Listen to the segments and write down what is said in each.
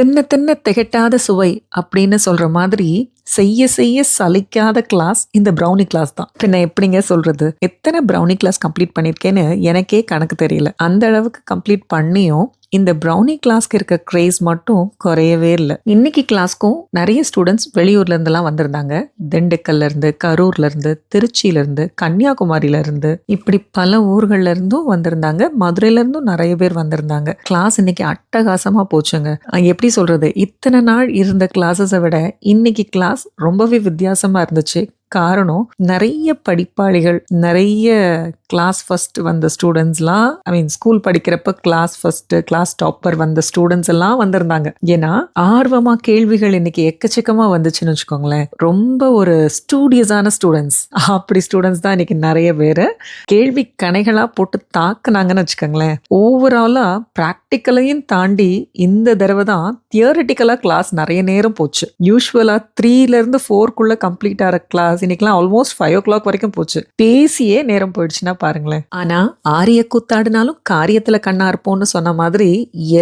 தின்ன தின்ன திகட்டாத சுவை அப்படின்னு சொல்ற மாதிரி செய்ய செய்ய சலிக்காத கிளாஸ் இந்த ப்ரௌனி கிளாஸ் தான். பின்ன எப்படிங்க சொல்றது? எத்தனை ப்ரௌனி கிளாஸ் கம்ப்ளீட் பண்ணியிருக்கேன்னு எனக்கே கணக்கு தெரியல. அந்த அளவுக்கு கம்ப்ளீட் பண்ணியும் இந்த ப்ரௌனி கிளாஸ்க்கு இருக்க கிரேஸ் மட்டும் குறையவே இல்லை. இன்னைக்கு கிளாஸ்க்கும் நிறைய ஸ்டூடெண்ட்ஸ் வெளியூர்ல இருந்தெல்லாம் வந்திருந்தாங்க. திண்டுக்கல்ல இருந்து, கரூர்ல இருந்து, திருச்சியில இருந்து, கன்னியாகுமரியில இருந்து, இப்படி பல ஊர்கள்ல இருந்தும் வந்திருந்தாங்க. மதுரையில இருந்தும் நிறைய பேர் வந்திருந்தாங்க. கிளாஸ் இன்னைக்கு அட்டகாசமா போச்சுங்க. எப்படி சொல்றது, இத்தனை நாள் இருந்த கிளாஸஸை விட இன்னைக்கு கிளாஸ் ரொம்பவே வித்தியாசமா இருந்துச்சு. காரணம், நிறைய படிப்பாளிகள், நிறைய கிளாஸ் ஃபர்ஸ்ட் வந்த ஸ்டூடெண்ட்ஸ்லாம், ஸ்கூல் படிக்கிறப்ப கிளாஸ் ஃபர்ஸ்ட், கிளாஸ் டாப்பர் வந்த ஸ்டூடெண்ட்ஸ் எல்லாம் வந்திருந்தாங்க. ஏன்னா ஆர்வமா கேள்விகள் இன்னைக்கு எக்கச்சக்கமா வந்துச்சுன்னு வச்சுக்கோங்களேன். ரொம்ப ஒரு ஸ்டூடியஸான ஸ்டூடெண்ட்ஸ், அப்படி ஸ்டூடெண்ட்ஸ் தான் இன்னைக்கு நிறைய பேர் கேள்வி கணைகளா போட்டு தாக்குனாங்கன்னு வச்சுக்கோங்களேன். ஓவராலா ப்ராக்டிக்கலையும் தாண்டி இந்த தடவை தான் தியரிட்டிக்கலா கிளாஸ் நிறைய நேரம் போச்சு. யூஸ்வலா 3-4 கம்ப்ளீட் ஆகிற கிளாஸ் இன்னைக்கெல்லாம் ஆல்மோஸ்ட் 5 o'clock வரைக்கும் போச்சு. பேசியே நேரம் போயிடுச்சுன்னா பாருங்களேன். ஆனா ஆரிய கூத்தாடினாலும் காரியத்துல கண்ணா இருப்போம்னு சொன்ன மாதிரி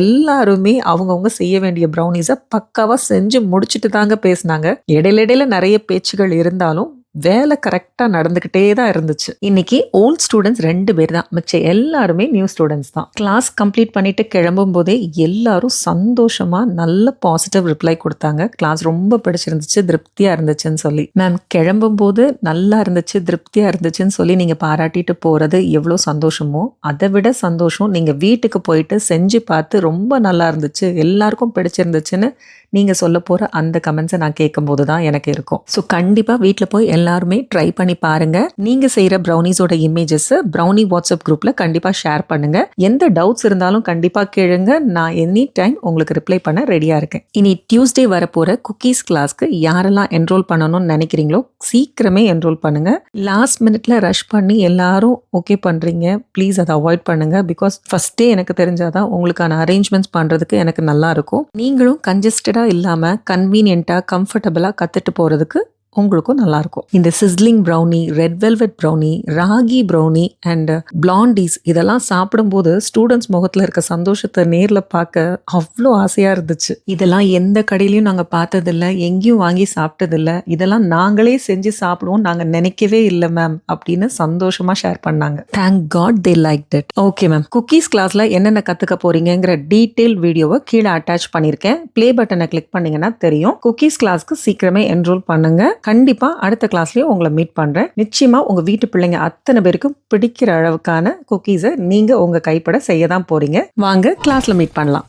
எல்லாருமே அவங்கவுங்க செய்ய வேண்டிய ப்ரௌனிஸை பக்காவா செஞ்சு முடிச்சுட்டு தாங்க பேசினாங்க. இடையில நிறைய பேச்சுகள் இருந்தாலும் வேலை கரெக்டா நடந்துகிட்டே தான் இருந்துச்சு. இன்னைக்கு ஓல்ட் ஸ்டூடெண்ட்ஸ் 2 பேர் தான், மிச்சம் எல்லாருமே நியூ ஸ்டூடெண்ட்ஸ் தான். கிளாஸ் கம்ப்ளீட் பண்ணிட்டு கிளம்பும் போதே எல்லாரும் சந்தோஷமா நல்ல பாசிட்டிவ் ரிப்ளை கொடுத்தாங்க. கிளாஸ் ரொம்ப பிடிச்சிருந்துச்சு, திருப்தியா இருந்துச்சுன்னு சொல்லி. மேம், கிளம்பும் போது நல்லா இருந்துச்சு, திருப்தியா இருந்துச்சுன்னு சொல்லி நீங்க பாராட்டிட்டு போறது எவ்வளவு சந்தோஷமோ, அதை விட சந்தோஷம் நீங்க வீட்டுக்கு போயிட்டு செஞ்சு பார்த்து ரொம்ப நல்லா இருந்துச்சு, எல்லாருக்கும் பிடிச்சிருந்துச்சுன்னு நீங்க சொல்ல போற அந்த கமெண்ட்ஸை நான் கேட்கும் போது தான் எனக்கு இருக்கும். ஸோ கண்டிப்பா வீட்டில் போய் எல்லாருமே ட்ரை பண்ணி பாருங்க. நீங்க செய்யற ப்ரௌனிஸோட இமேஜஸ் ப்ரௌனி வாட்ஸ்அப் குரூப்ல கண்டிப்பா ஷேர் பண்ணுங்க. எந்த டவுட்ஸ் இருந்தாலும் கண்டிப்பா கேளுங்க. நான் எனி டைம் உங்களுக்கு ரிப்ளை பண்ண ரெடியா இருக்கேன். இனி டியூஸ்டே வரப்போற குக்கீஸ் கிளாஸ்க்கு யாரெல்லாம் என்ரோல் பண்ணணும்னு நினைக்கிறீங்களோ சீக்கிரமே என்ரோல் பண்ணுங்க. லாஸ்ட் மினிட்ல ரஷ் பண்ணி எல்லாரும் ஓகே பண்றீங்க, ப்ளீஸ் அதை அவாய்ட் பண்ணுங்க. பிகாஸ் ஃபர்ஸ்டே எனக்கு தெரிஞ்சாதான் உங்களுக்கான அரேஞ்ச்மெண்ட்ஸ் பண்றதுக்கு எனக்கு நல்லா இருக்கும். நீங்களும் கன்ஜஸ்டடா இல்லாம கன்வீனியன்ட்டா கம்ஃபர்டபுளா கத்துட்டு போறதுக்கு உங்களுக்கும் நல்லா இருக்கும். இந்த sizzling brownie, red velvet brownie, ragi brownie and blondies இதெல்லாம் சாப்பிடும்போது ஸ்டூடெண்ட்ஸ் முகத்துல இருக்க சந்தோஷத்தை நேர்ல பார்க்க அவ்வளோ ஆசையா இருந்துச்சு. இதெல்லாம் எந்த கடையிலையும் நாங்க பார்த்ததில்ல, எங்கேயும் வாங்கி சாப்பிட்டதில்ல, இதெல்லாம் நாங்களே செஞ்சு சாப்பிடுவோம் நாங்க நினைக்கவே இல்லை மேம் அப்படின்னு சந்தோஷமா ஷேர் பண்ணாங்க. Thank God they like that. Okay ma'am, cookies கிளாஸ்ல என்னென்ன கத்துக்க போறீங்கிற டீடைல் வீடியோவை கீழே அட்டாச் பண்ணிருக்கேன். பிளே பட்டனை கிளிக் பண்ணீங்கன்னா தெரியும். குக்கீஸ் கிளாஸ்க்கு சீக்கிரமே என்ரோல் பண்ணுங்க. கண்டிப்பா அடுத்த கிளாஸ்லயும் உங்களை மீட் பண்றேன். நிச்சயமா உங்க வீட்டு பிள்ளைங்க அத்தனை பேருக்கும் பிடிக்கிற அளவுக்கான குக்கீஸை நீங்க உங்க கைப்பட செய்ய தான் போறீங்க. வாங்க கிளாஸ்ல மீட் பண்ணலாம்.